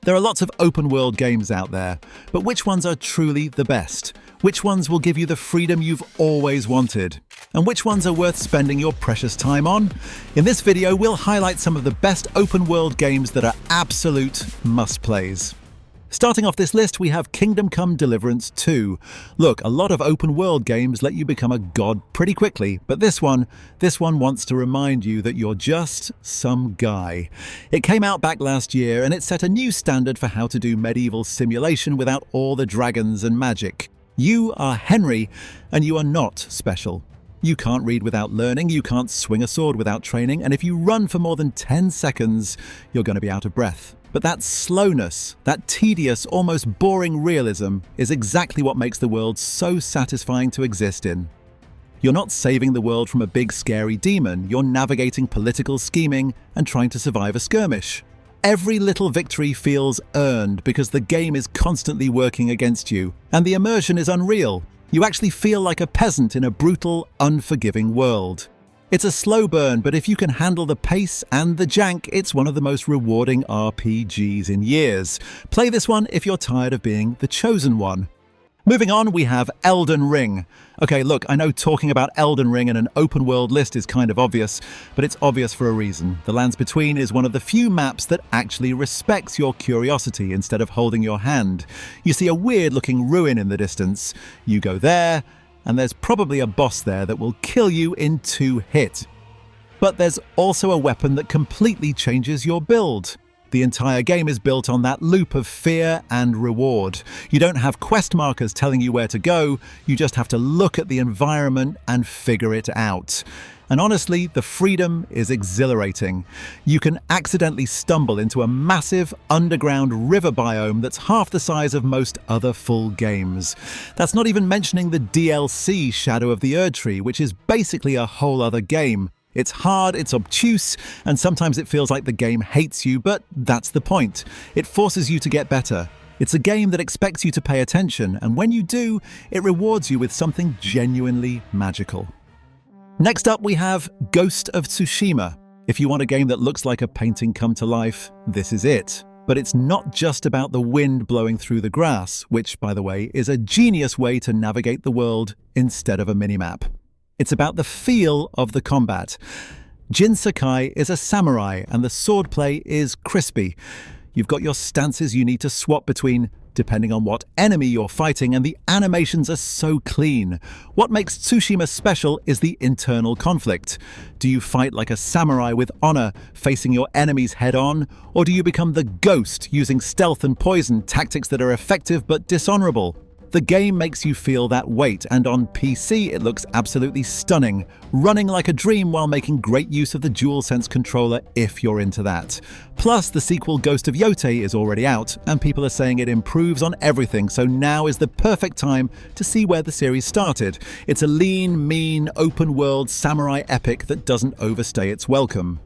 There are lots of open-world games out there, but which ones are truly the best? Which ones will give you the freedom you've always wanted? And which ones are worth spending your precious time on? In this video, we'll highlight some of the best open-world games that are absolute must-plays. Starting off this list, we have Kingdom Come Deliverance 2. Look, a lot of open-world games let you become a god pretty quickly, but this one wants to remind you that you're just some guy. It came out back last year, and it set a new standard for how to do medieval simulation without all the dragons and magic. You are Henry, and you are not special. You can't read without learning, you can't swing a sword without training, and if you run for more than 10 seconds, you're going to be out of breath. But that slowness, that tedious, almost boring realism is exactly what makes the world so satisfying to exist in. You're not saving the world from a big scary demon, you're navigating political scheming and trying to survive a skirmish. Every little victory feels earned because the game is constantly working against you, and the immersion is unreal. You actually feel like a peasant in a brutal, unforgiving world. It's a slow burn, but if you can handle the pace and the jank, it's one of the most rewarding RPGs in years. Play this one if you're tired of being the chosen one. Moving on, we have Elden Ring. Okay, look, I know talking about Elden Ring in an open world list is kind of obvious, but it's obvious for a reason. The Lands Between is one of the few maps that actually respects your curiosity instead of holding your hand. You see a weird looking ruin in the distance. You go there, and there's probably a boss there that will kill you in 2 hits. But there's also a weapon that completely changes your build. The entire game is built on that loop of fear and reward. You don't have quest markers telling you where to go, you just have to look at the environment and figure it out. And honestly, the freedom is exhilarating. You can accidentally stumble into a massive underground river biome that's half the size of most other full games. That's not even mentioning the DLC Shadow of the Erdtree, which is basically a whole other game. It's hard, it's obtuse, and sometimes it feels like the game hates you, but that's the point. It forces you to get better. It's a game that expects you to pay attention, and when you do, it rewards you with something genuinely magical. Next up, we have Ghost of Tsushima. If you want a game that looks like a painting come to life, this is it. But it's not just about the wind blowing through the grass, which, by the way, is a genius way to navigate the world instead of a minimap. It's about the feel of the combat. Jin Sakai is a samurai, and the swordplay is crispy. You've got your stances you need to swap between, depending on what enemy you're fighting, and the animations are so clean. What makes Tsushima special is the internal conflict. Do you fight like a samurai with honor, facing your enemies head-on, or do you become the ghost, using stealth and poison, tactics that are effective but dishonorable? The game makes you feel that weight, and on PC it looks absolutely stunning, running like a dream while making great use of the DualSense controller if you're into that. Plus, the sequel Ghost of Yotei is already out, and people are saying it improves on everything, so now is the perfect time to see where the series started. It's a lean, mean, open-world samurai epic that doesn't overstay its welcome.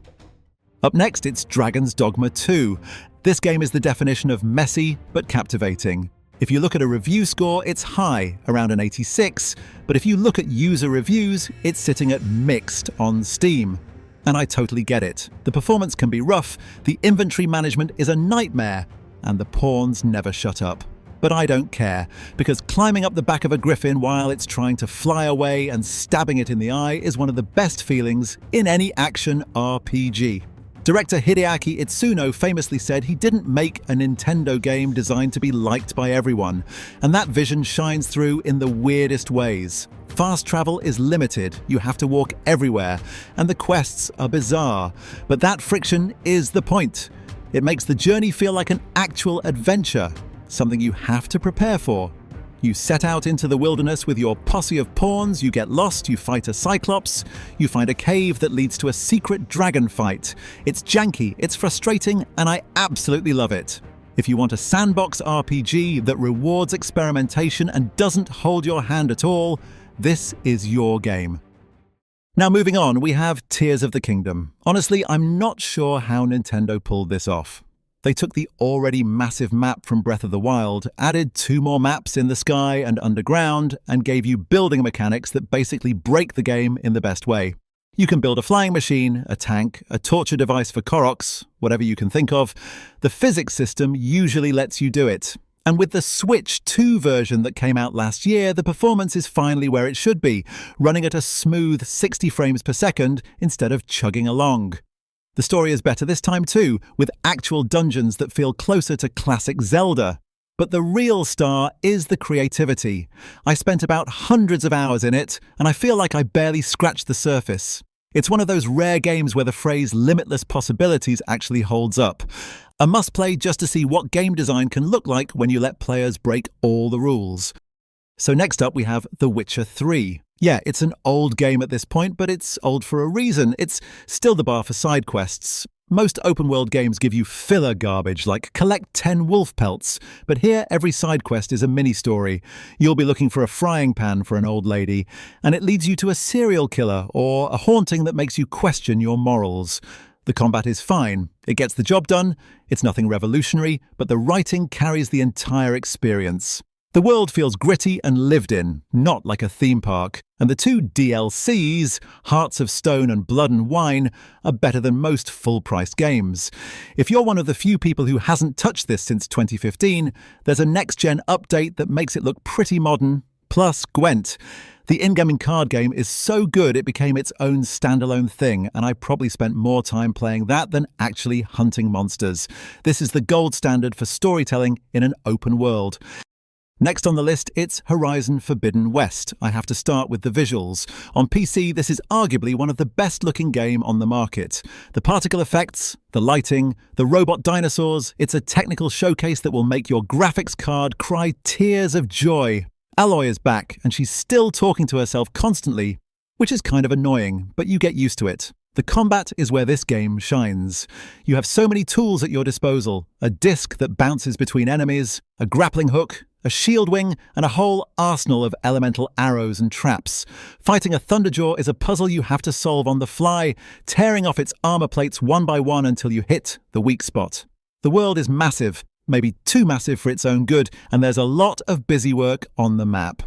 Up next, it's Dragon's Dogma 2. This game is the definition of messy but captivating. If you look at a review score, it's high, around an 86, but if you look at user reviews, it's sitting at mixed on Steam. And I totally get it. The performance can be rough, the inventory management is a nightmare, and the pawns never shut up. But I don't care, because climbing up the back of a griffin while it's trying to fly away and stabbing it in the eye is one of the best feelings in any action RPG. Director Hideaki Itsuno famously said he didn't make a Nintendo game designed to be liked by everyone, and that vision shines through in the weirdest ways. Fast travel is limited, you have to walk everywhere, and the quests are bizarre. But that friction is the point. It makes the journey feel like an actual adventure, something you have to prepare for. You set out into the wilderness with your posse of pawns, you get lost, you fight a cyclops, you find a cave that leads to a secret dragon fight. It's janky, it's frustrating, and I absolutely love it. If you want a sandbox RPG that rewards experimentation and doesn't hold your hand at all, this is your game. Now moving on, we have Tears of the Kingdom. Honestly, I'm not sure how Nintendo pulled this off. They took the already massive map from Breath of the Wild, added 2 more maps in the sky and underground, and gave you building mechanics that basically break the game in the best way. You can build a flying machine, a tank, a torture device for Koroks, whatever you can think of. The physics system usually lets you do it. And with the Switch 2 version that came out last year, the performance is finally where it should be, running at a smooth 60 frames per second instead of chugging along. The story is better this time too, with actual dungeons that feel closer to classic Zelda. But the real star is the creativity. I spent about hundreds of hours in it, and I feel like I barely scratched the surface. It's one of those rare games where the phrase limitless possibilities actually holds up. A must-play just to see what game design can look like when you let players break all the rules. So next up we have The Witcher 3. Yeah, it's an old game at this point, but it's old for a reason. It's still the bar for side quests. Most open-world games give you filler garbage, like collect 10 wolf pelts, but here every side quest is a mini-story. You'll be looking for a frying pan for an old lady, and it leads you to a serial killer or a haunting that makes you question your morals. The combat is fine. It gets the job done. It's nothing revolutionary, but the writing carries the entire experience. The world feels gritty and lived in, not like a theme park. And the two DLCs, Hearts of Stone and Blood and Wine, are better than most full-priced games. If you're one of the few people who hasn't touched this since 2015, there's a next-gen update that makes it look pretty modern, plus Gwent. The in-gaming card game is so good it became its own standalone thing, and I probably spent more time playing that than actually hunting monsters. This is the gold standard for storytelling in an open world. Next on the list, it's Horizon Forbidden West. I have to start with the visuals. On PC, this is arguably one of the best-looking game on the market. The particle effects, the lighting, the robot dinosaurs, it's a technical showcase that will make your graphics card cry tears of joy. Aloy is back, and she's still talking to herself constantly, which is kind of annoying, but you get used to it. The combat is where this game shines. You have so many tools at your disposal. A disc that bounces between enemies, a grappling hook, a shield wing, and a whole arsenal of elemental arrows and traps. Fighting a Thunderjaw is a puzzle you have to solve on the fly, tearing off its armor plates one by one until you hit the weak spot. The world is massive, maybe too massive for its own good, and there's a lot of busy work on the map.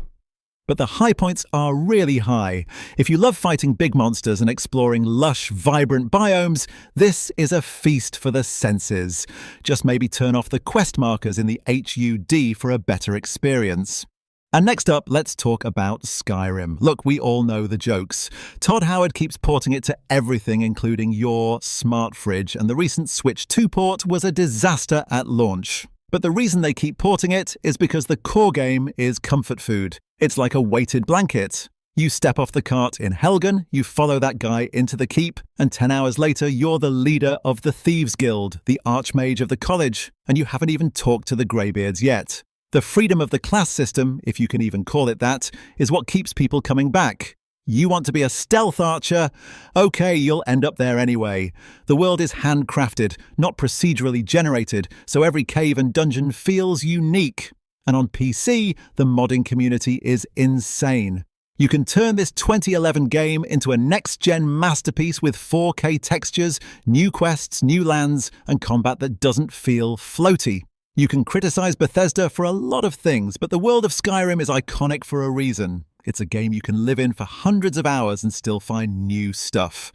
But the high points are really high. If you love fighting big monsters and exploring lush, vibrant biomes, this is a feast for the senses. Just maybe turn off the quest markers in the HUD for a better experience. And next up, let's talk about Skyrim. Look, we all know the jokes. Todd Howard keeps porting it to everything, including your smart fridge, and the recent Switch 2 port was a disaster at launch. But the reason they keep porting it is because the core game is comfort food. It's like a weighted blanket. You step off the cart in Helgen, you follow that guy into the keep, and 10 hours later you're the leader of the Thieves Guild, the Archmage of the college, and you haven't even talked to the Greybeards yet. The freedom of the class system, if you can even call it that, is what keeps people coming back. You want to be a stealth archer? Okay, you'll end up there anyway. The world is handcrafted, not procedurally generated, so every cave and dungeon feels unique. And on PC, the modding community is insane. You can turn this 2011 game into a next-gen masterpiece with 4K textures, new quests, new lands, and combat that doesn't feel floaty. You can criticize Bethesda for a lot of things, but the world of Skyrim is iconic for a reason. It's a game you can live in for hundreds of hours and still find new stuff.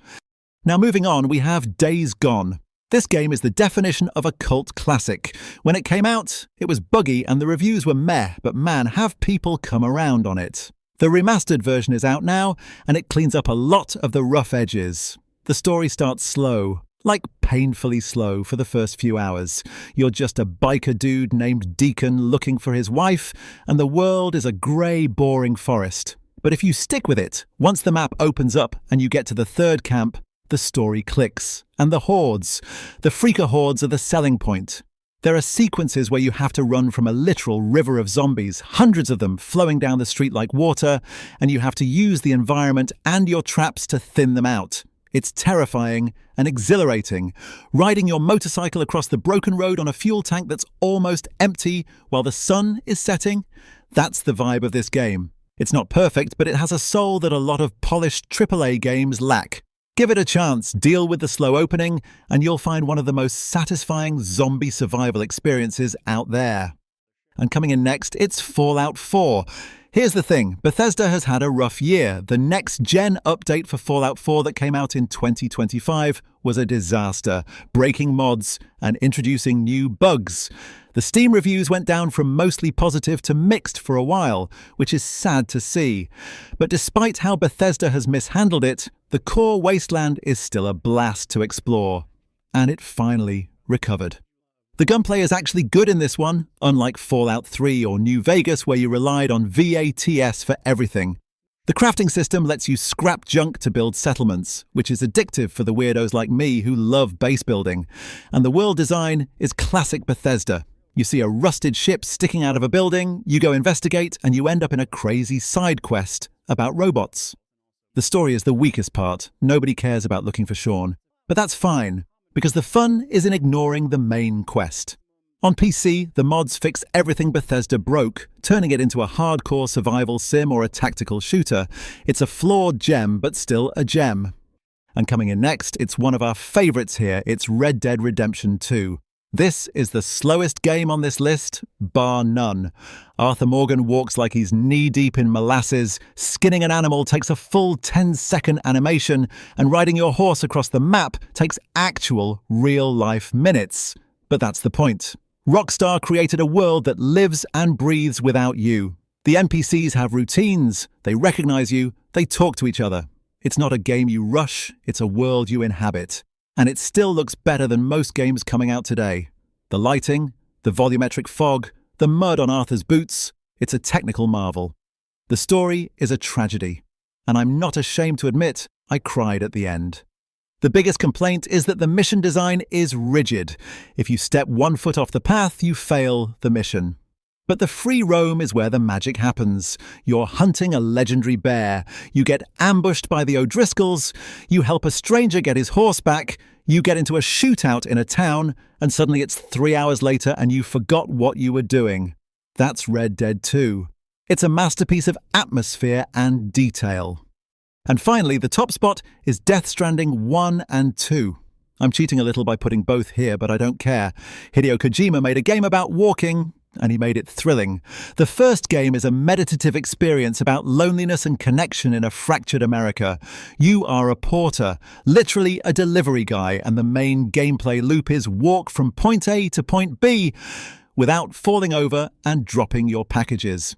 Now moving on, we have Days Gone. This game is the definition of a cult classic. When it came out, it was buggy and the reviews were meh, but man, have people come around on it. The remastered version is out now, and it cleans up a lot of the rough edges. The story starts slow, like painfully slow for the first few hours. You're just a biker dude named Deacon looking for his wife, and the world is a grey, boring forest. But if you stick with it, once the map opens up and you get to the third camp, the story clicks. And the hordes. The freaker hordes are the selling point. There are sequences where you have to run from a literal river of zombies, hundreds of them flowing down the street like water, and you have to use the environment and your traps to thin them out. It's terrifying and exhilarating. Riding your motorcycle across the broken road on a fuel tank that's almost empty while the sun is setting, that's the vibe of this game. It's not perfect, but it has a soul that a lot of polished AAA games lack. Give it a chance, deal with the slow opening, and you'll find one of the most satisfying zombie survival experiences out there. And coming in next, it's Fallout 4. Here's the thing, Bethesda has had a rough year. The next-gen update for Fallout 4 that came out in 2025 was a disaster, breaking mods and introducing new bugs. The Steam reviews went down from mostly positive to mixed for a while, which is sad to see. But despite how Bethesda has mishandled it, the core wasteland is still a blast to explore. And it finally recovered. The gunplay is actually good in this one, unlike Fallout 3 or New Vegas where you relied on VATS for everything. The crafting system lets you scrap junk to build settlements, which is addictive for the weirdos like me who love base building. And the world design is classic Bethesda. You see a rusted ship sticking out of a building, you go investigate, and you end up in a crazy side quest about robots. The story is the weakest part. Nobody cares about looking for Sean. But that's fine, because the fun is in ignoring the main quest. On PC, the mods fix everything Bethesda broke, turning it into a hardcore survival sim or a tactical shooter. It's a flawed gem, but still a gem. And coming in next, it's one of our favorites here, it's Red Dead Redemption 2. This is the slowest game on this list, bar none. Arthur Morgan walks like he's knee-deep in molasses, skinning an animal takes a full 10-second animation, and riding your horse across the map takes actual, real-life minutes. But that's the point. Rockstar created a world that lives and breathes without you. The NPCs have routines, they recognize you, they talk to each other. It's not a game you rush, it's a world you inhabit. And it still looks better than most games coming out today. The lighting, the volumetric fog, the mud on Arthur's boots, it's a technical marvel. The story is a tragedy, and I'm not ashamed to admit I cried at the end. The biggest complaint is that the mission design is rigid. If you step 1 foot off the path, you fail the mission. But the free roam is where the magic happens. You're hunting a legendary bear. You get ambushed by the O'Driscolls. You help a stranger get his horse back. You get into a shootout in a town, and suddenly it's 3 hours later and you forgot what you were doing. That's Red Dead 2. It's a masterpiece of atmosphere and detail. And finally, the top spot is Death Stranding 1 and 2. I'm cheating a little by putting both here, but I don't care. Hideo Kojima made a game about walking, and he made it thrilling. The first game is a meditative experience about loneliness and connection in a fractured America. You are a porter, literally a delivery guy, and the main gameplay loop is walk from point A to point B without falling over and dropping your packages.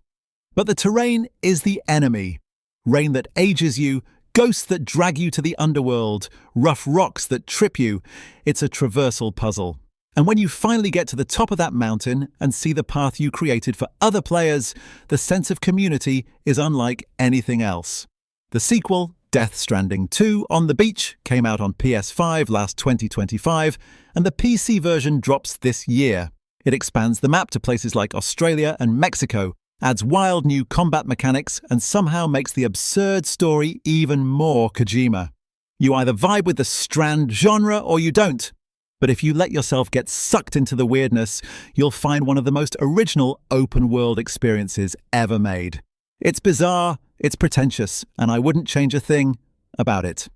But the terrain is the enemy. Rain that ages you, ghosts that drag you to the underworld, rough rocks that trip you. It's a traversal puzzle. And when you finally get to the top of that mountain and see the path you created for other players, the sense of community is unlike anything else. The sequel, Death Stranding 2 On the Beach, came out on PS5 last 2025, and the PC version drops this year. It expands the map to places like Australia and Mexico, adds wild new combat mechanics, and somehow makes the absurd story even more Kojima. You either vibe with the Strand genre or you don't. But if you let yourself get sucked into the weirdness, you'll find one of the most original open-world experiences ever made. It's bizarre, it's pretentious, and I wouldn't change a thing about it.